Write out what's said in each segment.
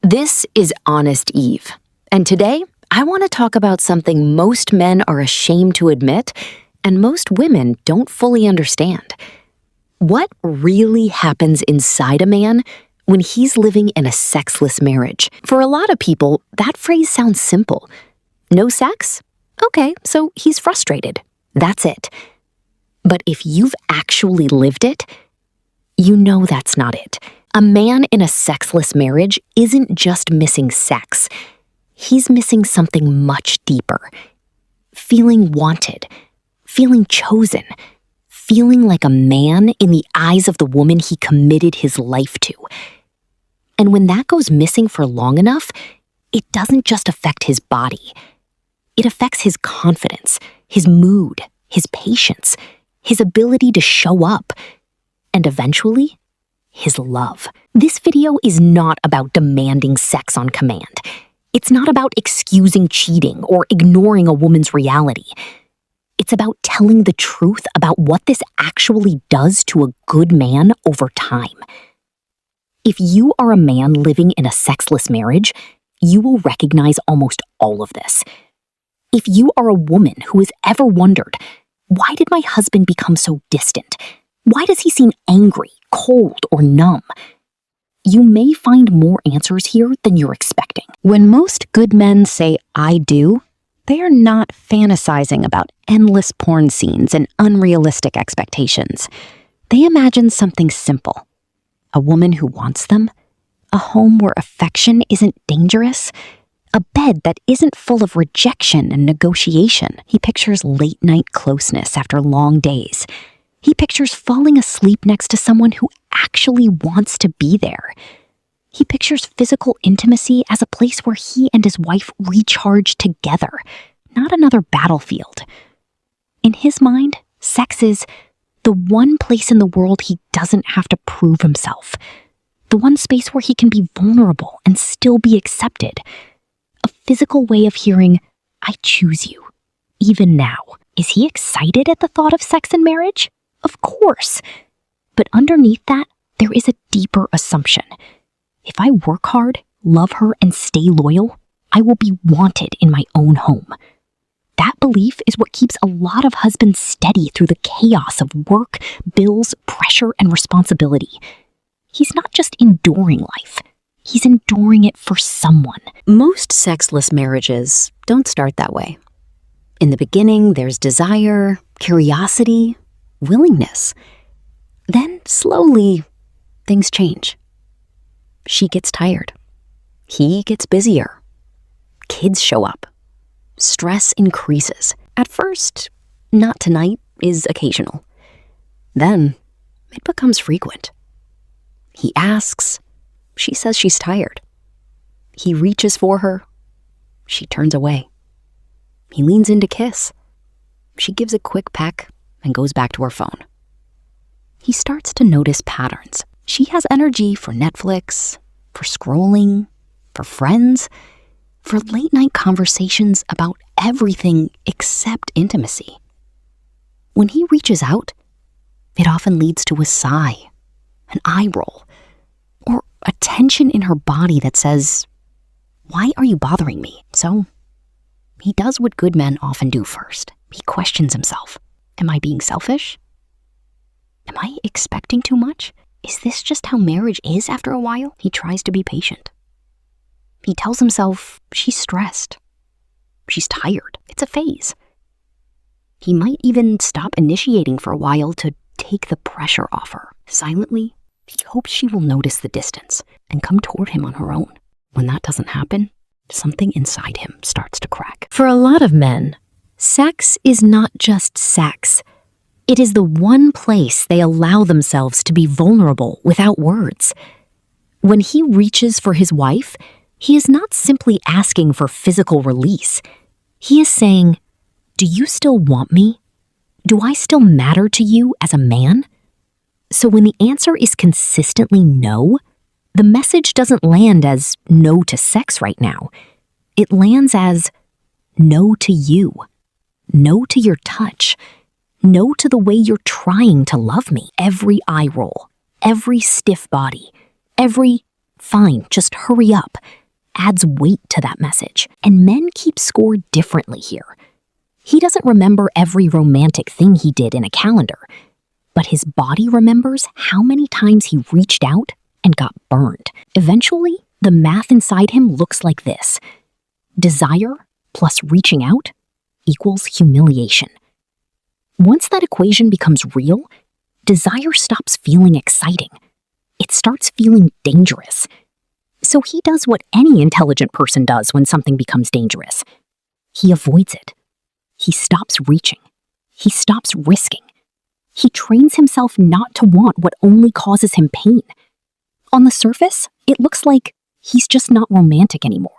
This is Honest Eve, and today I want to talk about something most men are ashamed to admit and most women don't fully understand. What really happens inside a man when he's living in a sexless marriage? For a lot of people, that phrase sounds simple. No sex? Okay, so he's frustrated. That's it. But if you've actually lived it, you know that's not it. A man in a sexless marriage isn't just missing sex. He's missing something much deeper. Feeling wanted, feeling chosen, feeling like a man in the eyes of the woman he committed his life to. And when that goes missing for long enough, it doesn't just affect his body. It affects his confidence, his mood, his patience, his ability to show up, and eventually, his love. This video is not about demanding sex on command. It's not about excusing cheating or ignoring a woman's reality. It's about telling the truth about what this actually does to a good man over time. If you are a man living in a sexless marriage, you will recognize almost all of this. If you are a woman who has ever wondered, why did my husband become so distant? Why does he seem angry, cold, or numb? You may find more answers here than you're expecting. When most good men say, "I do," they are not fantasizing about endless porn scenes and unrealistic expectations. They imagine something simple. A woman who wants them, a home where affection isn't dangerous, a bed that isn't full of rejection and negotiation. He pictures late-night closeness after long days. He pictures falling asleep next to someone who actually wants to be there. He pictures physical intimacy as a place where he and his wife recharge together, not another battlefield. In his mind, sex is the one place in the world he doesn't have to prove himself. The one space where he can be vulnerable and still be accepted. A physical way of hearing, "I choose you," even now. Is he excited at the thought of sex and marriage? Of course. But underneath that, there is a deeper assumption. If I work hard, love her, and stay loyal, I will be wanted in my own home. That belief is what keeps a lot of husbands steady through the chaos of work, bills, pressure, and responsibility. He's not just enduring life. He's enduring it for someone. Most sexless marriages don't start that way. In the beginning, there's desire, curiosity, willingness. Then, slowly, things change. She gets tired. He gets busier. Kids show up. Stress increases. At first, "not tonight" is occasional. Then, it becomes frequent. He asks. She says she's tired. He reaches for her. She turns away. He leans in to kiss. She gives a quick peck and goes back to her phone. He starts to notice patterns. She has energy for Netflix, for scrolling, for friends, for late-night conversations about everything except intimacy. When he reaches out, it often leads to a sigh, an eye roll, or a tension in her body that says, "Why are you bothering me?" So he does what good men often do first. He questions himself. Am I being selfish? Am I expecting too much? Is this just how marriage is after a while? He tries to be patient. He tells himself she's stressed. She's tired. It's a phase. He might even stop initiating for a while to take the pressure off her. Silently, he hopes she will notice the distance and come toward him on her own. When that doesn't happen, something inside him starts to crack. For a lot of men, sex is not just sex. It is the one place they allow themselves to be vulnerable without words. When he reaches for his wife, he is not simply asking for physical release. He is saying, "Do you still want me? Do I still matter to you as a man?" So when the answer is consistently no, the message doesn't land as no to sex right now. It lands as no to you, no to your touch, no to the way you're trying to love me. Every eye roll, every stiff body, every fine, just hurry up, adds weight to that message. And men keep score differently here. He doesn't remember every romantic thing he did in a calendar, but his body remembers how many times he reached out and got burned. Eventually, the math inside him looks like this. Desire plus reaching out equals humiliation. Once that equation becomes real, desire stops feeling exciting. It starts feeling dangerous. So he does what any intelligent person does when something becomes dangerous. He avoids it. He stops reaching. He stops risking. He trains himself not to want what only causes him pain. On the surface, it looks like he's just not romantic anymore.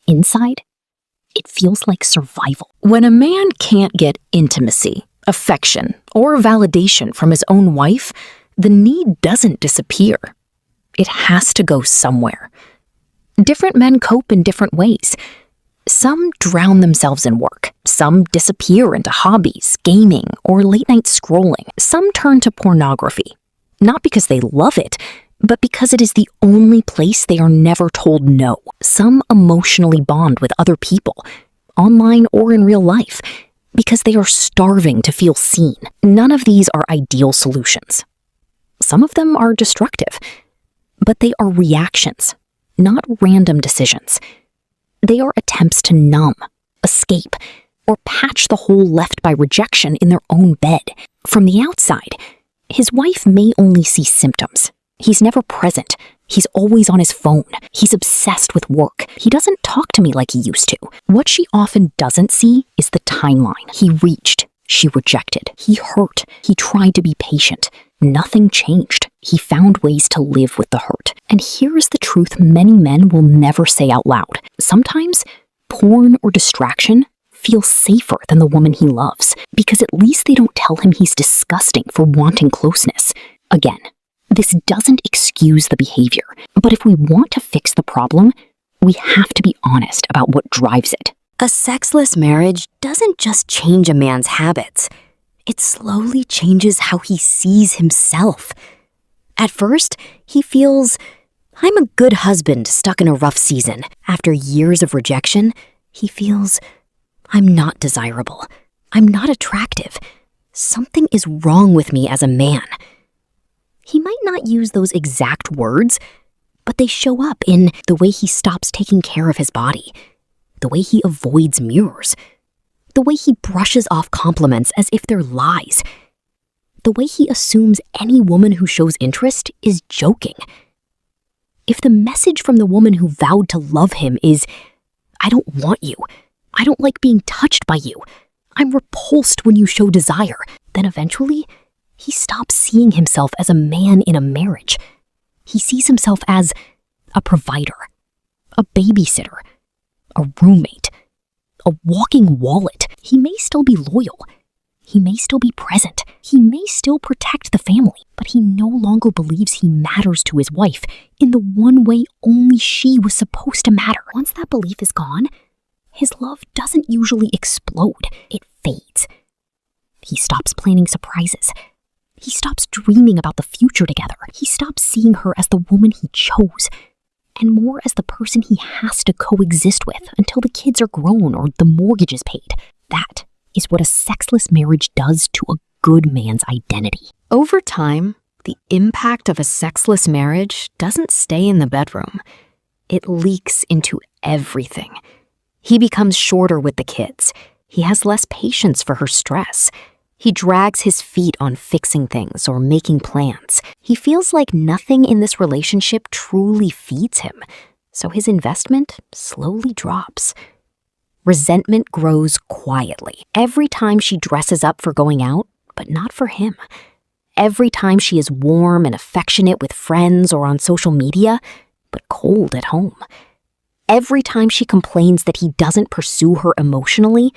Inside, it feels like survival. When a man can't get intimacy, affection, or validation from his own wife, the need doesn't disappear. It has to go somewhere. Different men cope in different ways. Some drown themselves in work. Some disappear into hobbies, gaming, or late-night scrolling. Some turn to pornography, not because they love it, but because it is the only place they are never told no. Some emotionally bond with other people, online or in real life, because they are starving to feel seen. None of these are ideal solutions. Some of them are destructive, but they are reactions, not random decisions. They are attempts to numb, escape, or patch the hole left by rejection in their own bed. From the outside, his wife may only see symptoms. He's never present. He's always on his phone. He's obsessed with work. He doesn't talk to me like he used to. What she often doesn't see is the timeline. He reached. She rejected. He hurt. He tried to be patient. Nothing changed. He found ways to live with the hurt. And here's the truth many men will never say out loud. Sometimes, porn or distraction feels safer than the woman he loves, because at least they don't tell him he's disgusting for wanting closeness. Again, this doesn't excuse the behavior, but if we want to fix the problem, we have to be honest about what drives it. A sexless marriage doesn't just change a man's habits. It slowly changes how he sees himself. At first, he feels, I'm a good husband stuck in a rough season. After years of rejection, he feels, I'm not desirable. I'm not attractive. Something is wrong with me as a man. He might not use those exact words, but they show up in the way he stops taking care of his body, the way he avoids mirrors, the way he brushes off compliments as if they're lies, the way he assumes any woman who shows interest is joking. If the message from the woman who vowed to love him is, I don't want you, I don't like being touched by you, I'm repulsed when you show desire, then eventually, he stops seeing himself as a man in a marriage. He sees himself as a provider, a babysitter, a roommate, a walking wallet. He may still be loyal. He may still be present. He may still protect the family, but he no longer believes he matters to his wife in the one way only she was supposed to matter. Once that belief is gone, his love doesn't usually explode. It fades. He stops planning surprises. He stops dreaming about the future together. He stops seeing her as the woman he chose, and more as the person he has to coexist with until the kids are grown or the mortgage is paid. That is what a sexless marriage does to a good man's identity. Over time, the impact of a sexless marriage doesn't stay in the bedroom. It leaks into everything. He becomes shorter with the kids. He has less patience for her stress. He drags his feet on fixing things or making plans. He feels like nothing in this relationship truly feeds him, so his investment slowly drops. Resentment grows quietly. Every time she dresses up for going out, but not for him. Every time she is warm and affectionate with friends or on social media, but cold at home. Every time she complains that he doesn't pursue her emotionally,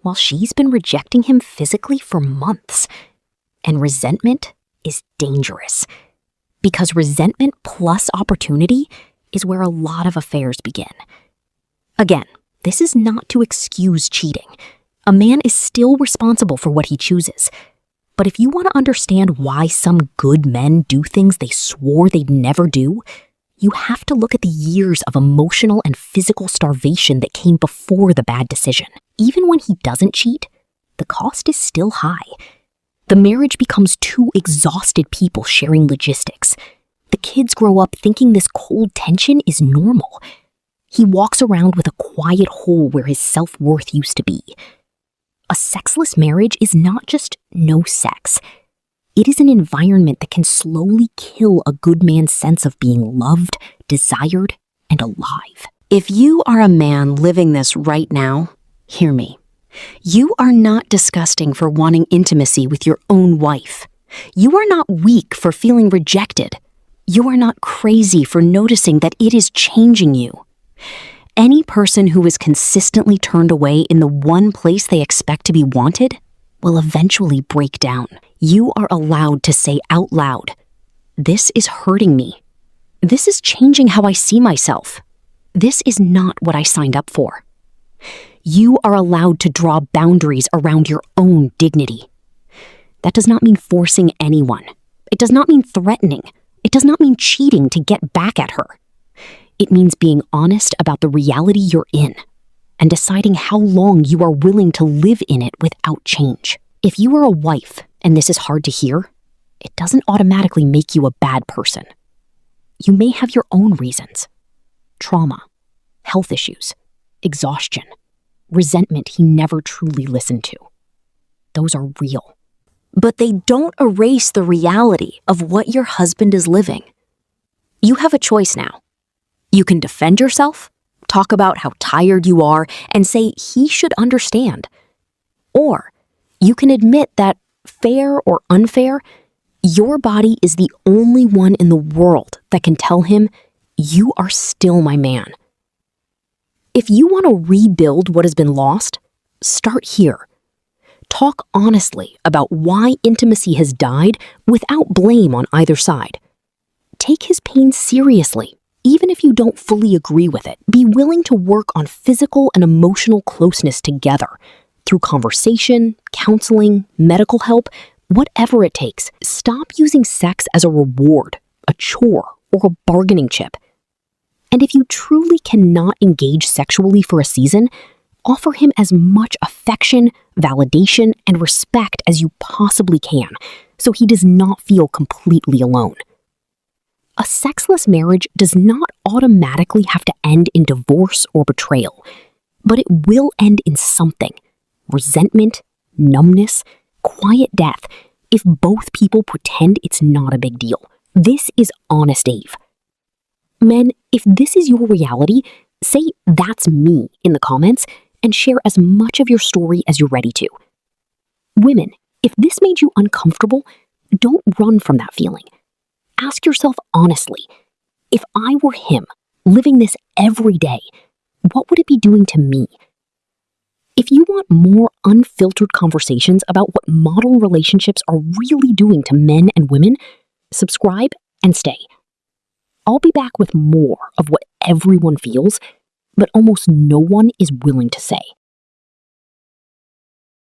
while she's been rejecting him physically for months. And resentment is dangerous, because resentment plus opportunity is where a lot of affairs begin. Again, this is not to excuse cheating. A man is still responsible for what he chooses. But if you want to understand why some good men do things they swore they'd never do, You have to look at the years of emotional and physical starvation that came before the bad decision. Even when he doesn't cheat, the cost is still high. The marriage becomes two exhausted people sharing logistics. The kids grow up thinking this cold tension is normal. He walks around with a quiet hole where his self-worth used to be. A sexless marriage is not just no sex. It is an environment that can slowly kill a good man's sense of being loved, desired, and alive. If you are a man living this right now, hear me. You are not disgusting for wanting intimacy with your own wife. You are not weak for feeling rejected. You are not crazy for noticing that it is changing you. Any person who is consistently turned away in the one place they expect to be wanted will eventually break down. You are allowed to say out loud, "This is hurting me. This is changing how I see myself. This is not what I signed up for." You are allowed to draw boundaries around your own dignity. That does not mean forcing anyone. It does not mean threatening. It does not mean cheating to get back at her. It means being honest about the reality you're in and deciding how long you are willing to live in it without change. If you are a wife and this is hard to hear, it doesn't automatically make you a bad person. You may have your own reasons. Trauma, health issues, exhaustion, resentment he never truly listened to. Those are real. But they don't erase the reality of what your husband is living. You have a choice now. You can defend yourself, talk about how tired you are, and say he should understand. Or you can admit that, fair or unfair, your body is the only one in the world that can tell him, "You are still my man." If you want to rebuild what has been lost, start here. Talk honestly about why intimacy has died without blame on either side. Take his pain seriously, even if you don't fully agree with it. Be willing to work on physical and emotional closeness together through conversation, counseling, medical help, whatever it takes. Stop using sex as a reward, a chore, or a bargaining chip. And if you truly cannot engage sexually for a season, offer him as much affection, validation, and respect as you possibly can, so he does not feel completely alone. A sexless marriage does not automatically have to end in divorce or betrayal, but it will end in something: resentment, numbness, quiet death, if both people pretend it's not a big deal. This is honest Ave. Men, if this is your reality, say "that's me" in the comments and share as much of your story as you're ready to. Women, if this made you uncomfortable, don't run from that feeling. Ask yourself honestly, if I were him, living this every day, what would it be doing to me? If you want more unfiltered conversations about what modern relationships are really doing to men and women, subscribe and stay. I'll be back with more of what everyone feels, but almost no one is willing to say.